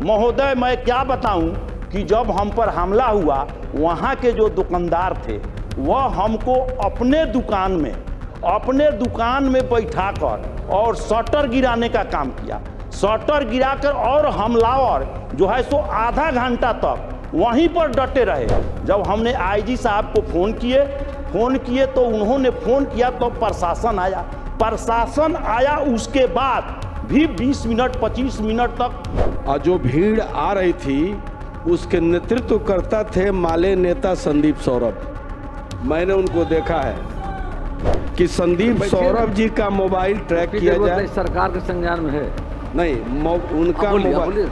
महोदय, मैं क्या बताऊं कि जब हम पर हमला हुआ, वहाँ के जो दुकानदार थे वह हमको अपने दुकान में बैठाकर और शटर गिराने का काम किया। शटर गिराकर और हमलावर जो है सो आधा घंटा तक वहीं पर डटे रहे। जब हमने आईजी साहब को फ़ोन किए तो उन्होंने फ़ोन किया तो प्रशासन आया। उसके बाद भी 20 मिनट 25 मिनट तक जो भीड़ आ रही थी उसके नेतृत्व करता थे माले नेता संदीप सौरभ। मैंने उनको देखा है कि संदीप सौरभ जी का मोबाइल ट्रैक किया जाए। सरकार के संज्ञान में है नहीं, उनका मोबाइल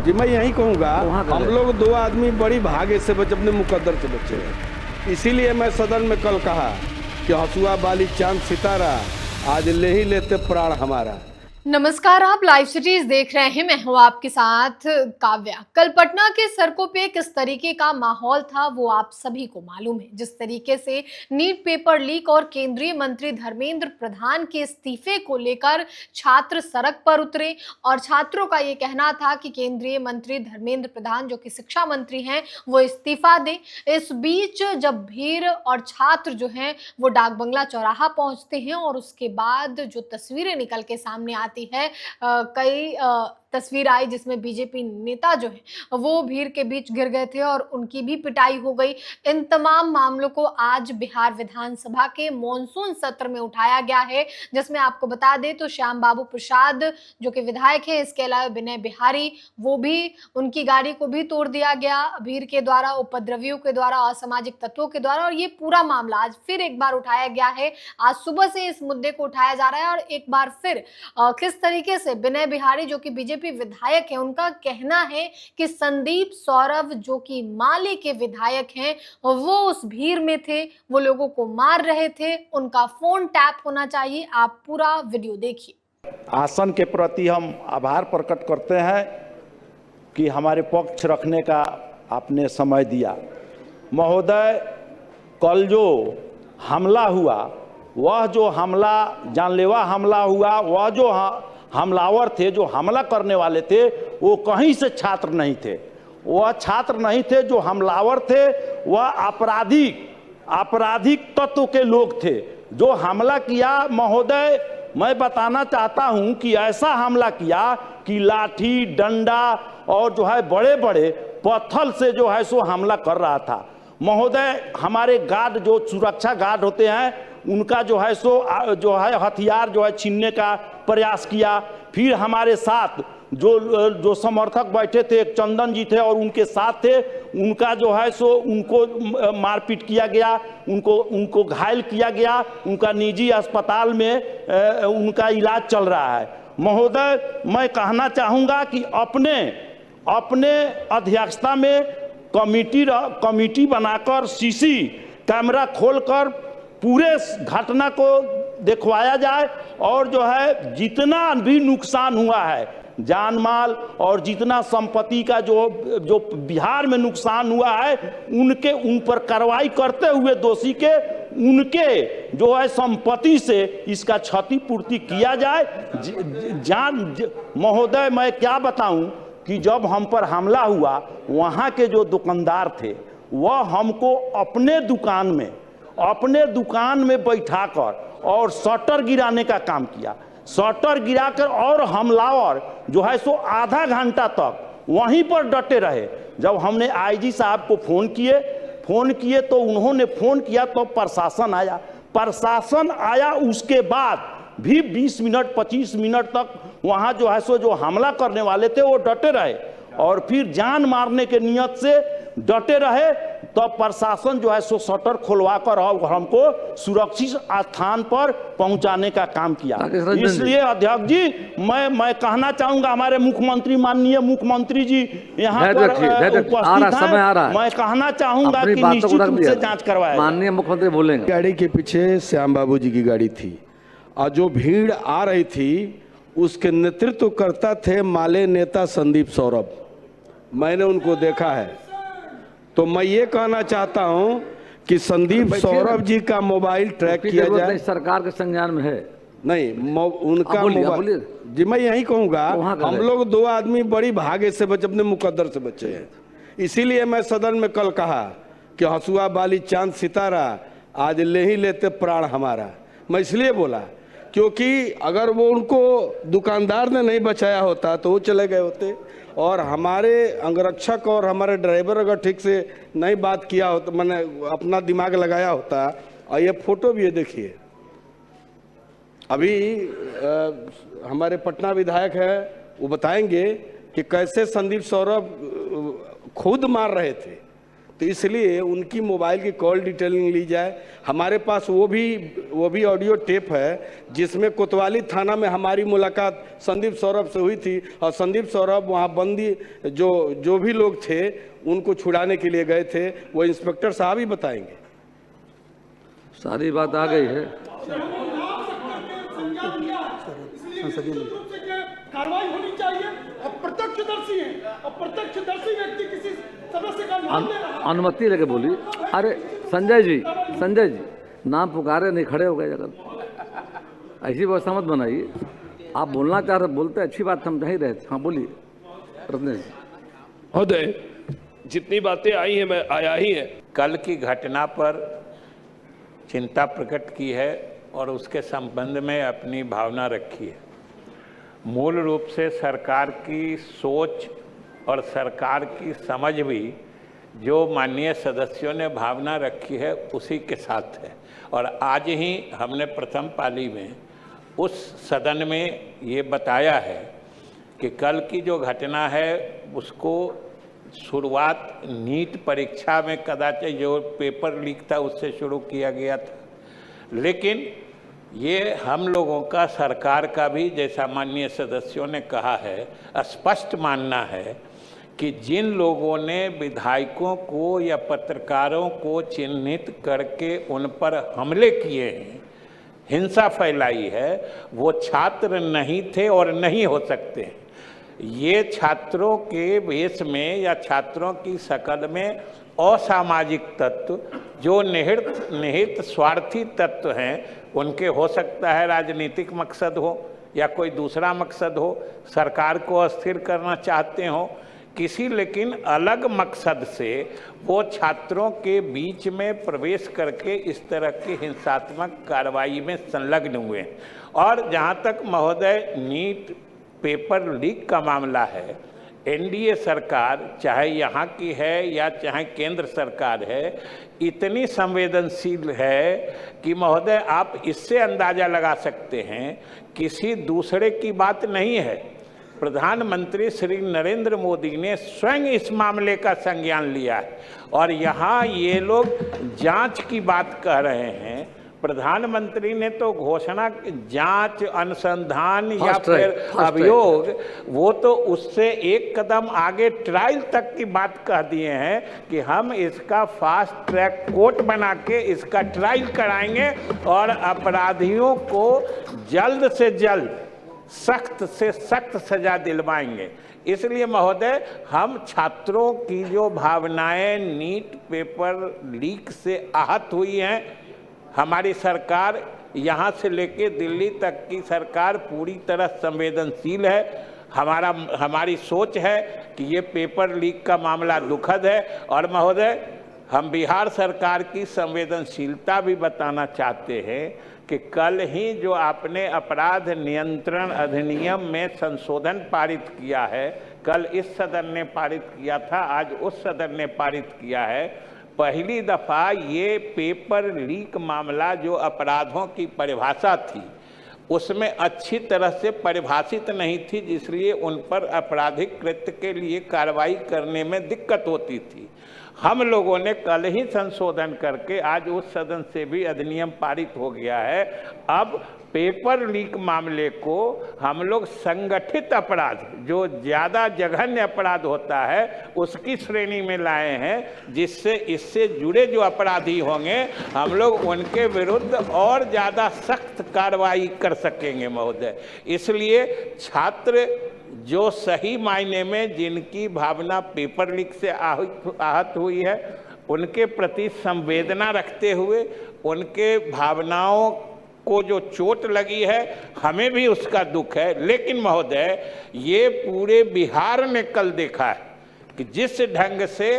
जी मैं यही कहूँगा, हम लोग 2 आदमी बड़ी भागे से अपने मुकद्दर से बचे हैं। इसीलिए मैं सदन में कल कहा कि हंसुआ बाली चांद सितारा आज ले ही लेते प्राण हमारा। नमस्कार, आप लाइव सिटीज देख रहे हैं। मैं हूं आपके साथ काव्या। कल पटना के सड़कों पे किस तरीके का माहौल था वो आप सभी को मालूम है। जिस तरीके से नीट पेपर लीक और केंद्रीय मंत्री धर्मेंद्र प्रधान के इस्तीफे को लेकर छात्र सड़क पर उतरे और छात्रों का ये कहना था कि केंद्रीय मंत्री धर्मेंद्र प्रधान जो कि शिक्षा मंत्री हैं वो इस्तीफा दें। इस बीच जब भीड़ और छात्र जो हैं वो डाक बंगला चौराहा पहुंचते हैं और उसके बाद जो तस्वीरें निकल के सामने आती है, कई तस्वीर आई जिसमें बीजेपी नेता जो है वो भीड़ के बीच गिर गए थे और उनकी भी पिटाई हो गई। इन तमाम मामलों को आज बिहार विधानसभा के मॉनसून सत्र में उठाया गया है, जिसमें आपको बता दें तो श्याम बाबू प्रसाद जो कि विधायक हैं, इसके अलावा विनय बिहारी, वो भी, उनकी गाड़ी को भी तोड़ दिया गया भीड़ के द्वारा, उपद्रवियों के द्वारा, असामाजिक तत्वों के द्वारा। और ये पूरा मामला आज फिर एक बार उठाया गया है। आज सुबह से इस मुद्दे को उठाया जा रहा है और एक बार फिर किस तरीके से विनय बिहारी जो कि बीजेपी विधायक है, उनका कहना है कि संदीप सौरभ जो कि माले के विधायक हैं वो उस भीड़ में थे, वो लोगों को मार रहे थे, उनका फोन टैप होना चाहिए। आप पूरा वीडियो देखिए। आसन के प्रति हम आभार प्रकट करते हैं कि हमारे पक्ष रखने का आपने समय दिया। महोदय, कल जो हमला हुआ, वह जो हमला जानलेवा हमला हुआ, वह जो हमलावर थे, जो हमला करने वाले थे, वो कहीं से छात्र नहीं थे। वह छात्र नहीं थे। जो हमलावर थे वह आपराधिक तत्व के लोग थे जो हमला किया। महोदय, मैं बताना चाहता हूं कि ऐसा हमला किया कि लाठी डंडा और जो है बड़े बड़े पत्थर से जो है सो हमला कर रहा था। महोदय, हमारे गार्ड जो सुरक्षा गार्ड होते हैं उनका जो है सो हथियार जो है छीनने का प्रयास किया। फिर हमारे साथ जो समर्थक बैठे थे, एक चंदन जी थे और उनके साथ थे, उनका जो है सो उनको मारपीट किया गया, उनको घायल किया गया। उनका निजी अस्पताल में उनका इलाज चल रहा है। महोदय, मैं कहना चाहूँगा कि अपने अध्यक्षता में कमिटी बनाकर सीसी कैमरा खोलकर पूरे घटना को दिखवाया जाए और जो है जितना भी नुकसान हुआ है जान माल और जितना संपत्ति का जो बिहार में नुकसान हुआ है उन पर कार्रवाई करते हुए दोषी के उनके जो है संपत्ति से इसका क्षतिपूर्ति किया जाए। महोदय, मैं क्या बताऊं कि जब हम पर हमला हुआ, वहाँ के जो दुकानदार थे वह हमको अपने दुकान में बैठाकर और शटर गिराने का काम किया। शटर गिराकर और हमलावर जो है सो आधा घंटा तक वहीं पर डटे रहे। जब हमने आईजी साहब को फ़ोन किए तो उन्होंने फ़ोन किया तो प्रशासन आया। उसके बाद भी 20 मिनट 25 मिनट तक वहाँ जो है सो जो हमला करने वाले थे वो डटे रहे और फिर जान मारने के नियत से डटे रहे। तो प्रशासन जो है सो शटर खुलवाकर और हमको सुरक्षित स्थान पर पहुंचाने का काम किया। इसलिए अध्यक्ष जी, मैं कहना चाहूंगा, हमारे मुख्यमंत्री, माननीय मुख्यमंत्री जी यहाँ पर उपस्थित हैं, मैं कहना चाहूंगा कि निश्चित रूप से जांच करवाए। माननीय मुख्यमंत्री बोलेंगे। गाड़ी के पीछे श्याम बाबू जी की गाड़ी थी और जो भीड़ आ रही थी उसके नेतृत्व करता थे माले नेता संदीप सौरभ। मैंने उनको देखा है। तो मैं ये कहना चाहता हूं कि संदीप सौरभ जी का मोबाइल ट्रैक किया जाए। सरकार के संज्ञान में है नहीं उनका मोबाइल जी मैं यही कहूँगा, हम लोग 2 आदमी बड़ी भाग्य से अपने मुकद्दर से बचे हैं। इसीलिए मैं सदन में कल कहा कि हंसुआ बाली चांद सितारा आज ले ही लेते प्राण हमारा। मैं इसलिए बोला क्योंकि अगर वो उनको दुकानदार ने नहीं बचाया होता तो वो चले गए होते, और हमारे अंगरक्षक और हमारे ड्राइवर अगर ठीक से नहीं बात किया होता, मैंने अपना दिमाग लगाया होता। और ये फोटो भी है, देखिए अभी हमारे पटना विधायक है, वो बताएंगे कि कैसे संदीप सौरभ खुद मार रहे थे। तो इसलिए उनकी मोबाइल की कॉल डिटेलिंग ली जाए। हमारे पास वो भी ऑडियो टेप है जिसमें कोतवाली थाना में हमारी मुलाकात संदीप सौरभ से हुई थी, और संदीप सौरभ वहाँ बंदी जो भी लोग थे उनको छुड़ाने के लिए गए थे। वो इंस्पेक्टर साहब ही बताएंगे। सारी बात आ गई है। कार्रवाई होनी चाहिए। प्रत्यक्षदर्शी है, और प्रत्यक्षदर्शी व्यक्ति किसी सदस्य का नाम ले रहा है। अनुमति लेके बोली। अरे संजय जी नाम पुकारे नहीं, खड़े हो गए जगह। ऐसी व्यवस्था मत बनाइए। आप बोलना चाह रहे बोलते, अच्छी बात हम नहीं रहे थे। हाँ बोलिए रत्नेश जी। महोदय, जितनी बातें आई हैं मैं आया ही है। कल की घटना पर चिंता प्रकट की है और उसके संबंध में अपनी भावना रखी है। मूल रूप से सरकार की सोच और सरकार की समझ भी जो माननीय सदस्यों ने भावना रखी है उसी के साथ है। और आज ही हमने प्रथम पाली में उस सदन में ये बताया है कि कल की जो घटना है उसको शुरुआत नीट परीक्षा में कदाचित जो पेपर लीक था उससे शुरू किया गया था, लेकिन ये हम लोगों का, सरकार का भी, जैसा माननीय सदस्यों ने कहा है, स्पष्ट मानना है कि जिन लोगों ने विधायकों को या पत्रकारों को चिन्हित करके उन पर हमले किए हैं, हिंसा फैलाई है, वो छात्र नहीं थे और नहीं हो सकते। ये छात्रों के वेश में या छात्रों की शकल में असामाजिक तत्व जो निहित स्वार्थी तत्व हैं, उनके हो सकता है राजनीतिक मकसद हो या कोई दूसरा मकसद हो, सरकार को अस्थिर करना चाहते हो, किसी लेकिन अलग मकसद से वो छात्रों के बीच में प्रवेश करके इस तरह की हिंसात्मक कार्रवाई में संलग्न हुए। और जहाँ तक महोदय नीट पेपर लीक का मामला है, एनडीए सरकार चाहे यहाँ की है या चाहे केंद्र सरकार है, इतनी संवेदनशील है कि महोदय आप इससे अंदाजा लगा सकते हैं किसी दूसरे की बात नहीं है। प्रधानमंत्री श्री नरेंद्र मोदी ने स्वयं इस मामले का संज्ञान लिया है और यहाँ ये लोग जांच की बात कह रहे हैं। प्रधानमंत्री ने तो घोषणा जांच, अनुसंधान या फिर अभियोग, वो तो उससे एक कदम आगे ट्रायल तक की बात कह दिए हैं कि हम इसका फास्ट ट्रैक कोर्ट बना के इसका ट्रायल कराएंगे और अपराधियों को जल्द से जल्द सख्त से सख्त सजा दिलवाएंगे। इसलिए महोदय, हम छात्रों की जो भावनाएं नीट पेपर लीक से आहत हुई हैं, हमारी सरकार यहाँ से लेके दिल्ली तक की सरकार पूरी तरह संवेदनशील है। हमारी सोच है कि ये पेपर लीक का मामला दुखद है। और महोदय, हम बिहार सरकार की संवेदनशीलता भी बताना चाहते हैं कि कल ही जो आपने अपराध नियंत्रण अधिनियम में संशोधन पारित किया है, कल इस सदन ने पारित किया था, आज उस सदन ने पारित किया है। पहली दफ़ा ये पेपर लीक मामला जो अपराधों की परिभाषा थी उसमें अच्छी तरह से परिभाषित नहीं थी, इसलिए उन पर आपराधिक कृत्य के लिए कार्रवाई करने में दिक्कत होती थी। हम लोगों ने कल ही संशोधन करके आज उस सदन से भी अधिनियम पारित हो गया है। अब पेपर लीक मामले को हम लोग संगठित अपराध, जो ज़्यादा जघन्य अपराध होता है, उसकी श्रेणी में लाए हैं, जिससे इससे जुड़े जो अपराधी होंगे हम लोग उनके विरुद्ध और ज़्यादा सख्त कार्रवाई कर सकेंगे महोदय। इसलिए छात्र जो सही मायने में जिनकी भावना पेपर लीक से आहत हुई है, उनके प्रति संवेदना रखते हुए उनके भावनाओं को जो चोट लगी है हमें भी उसका दुख है, लेकिन महोदय ये पूरे बिहार ने कल देखा है कि जिस ढंग से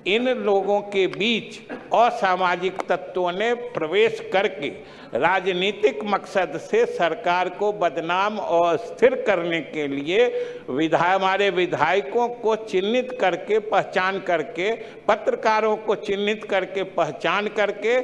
इन लोगों के बीच असामाजिक तत्वों ने प्रवेश करके राजनीतिक मकसद से सरकार को बदनाम और स्थिर करने के लिए हमारे विधायकों को चिन्हित करके पहचान करके, पत्रकारों को चिन्हित करके पहचान करके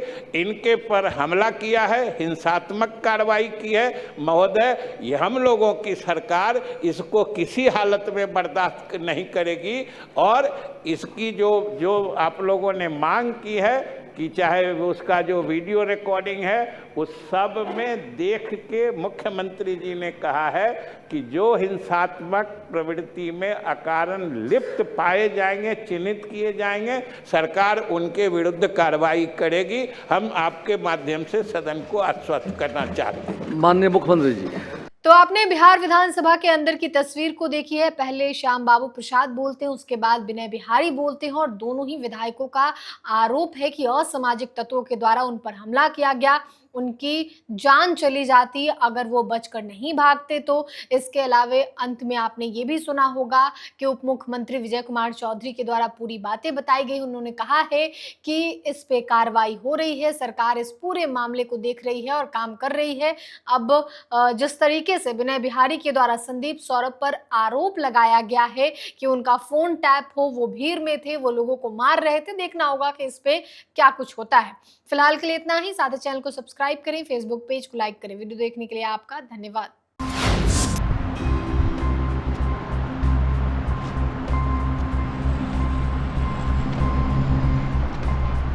इनके पर हमला किया है, हिंसात्मक कार्रवाई की है। महोदय ये हम लोगों की सरकार इसको किसी हालत में बर्दाश्त नहीं करेगी और इसकी जो आप लोगों ने मांग की है कि चाहे उसका जो वीडियो रिकॉर्डिंग है उस सब में देख के मुख्यमंत्री जी ने कहा है कि जो हिंसात्मक प्रवृत्ति में अकारण लिप्त पाए जाएंगे, चिन्हित किए जाएंगे, सरकार उनके विरुद्ध कार्रवाई करेगी। हम आपके माध्यम से सदन को आश्वस्त करना चाहते हैं। माननीय मुख्यमंत्री जी, तो आपने बिहार विधानसभा के अंदर की तस्वीर को देखी है। पहले श्याम बाबू प्रसाद बोलते हैं, उसके बाद विनय बिहारी बोलते हैं और दोनों ही विधायकों का आरोप है कि असामाजिक तत्वों के द्वारा उन पर हमला किया गया, उनकी जान चली जाती अगर वो बचकर नहीं भागते तो। इसके अलावे अंत में आपने ये भी सुना होगा कि उप मुख्यमंत्री विजय कुमार चौधरी के द्वारा पूरी बातें बताई गई। उन्होंने कहा है कि इस पे कार्रवाई हो रही है, सरकार इस पूरे मामले को देख रही है और काम कर रही है। अब जिस तरीके से विनय बिहारी के द्वारा संदीप सौरभ पर आरोप लगाया गया है कि उनका फोन टैप हो, वो भीड़ में थे, वो लोगों को मार रहे थे, देखना होगा कि इस पे क्या कुछ होता है। फिलहाल के लिए इतना ही। साथ ही चैनल को सब्सक्राइब करें, फेसबुक पेज को लाइक करें। वीडियो देखने के लिए आपका धन्यवाद।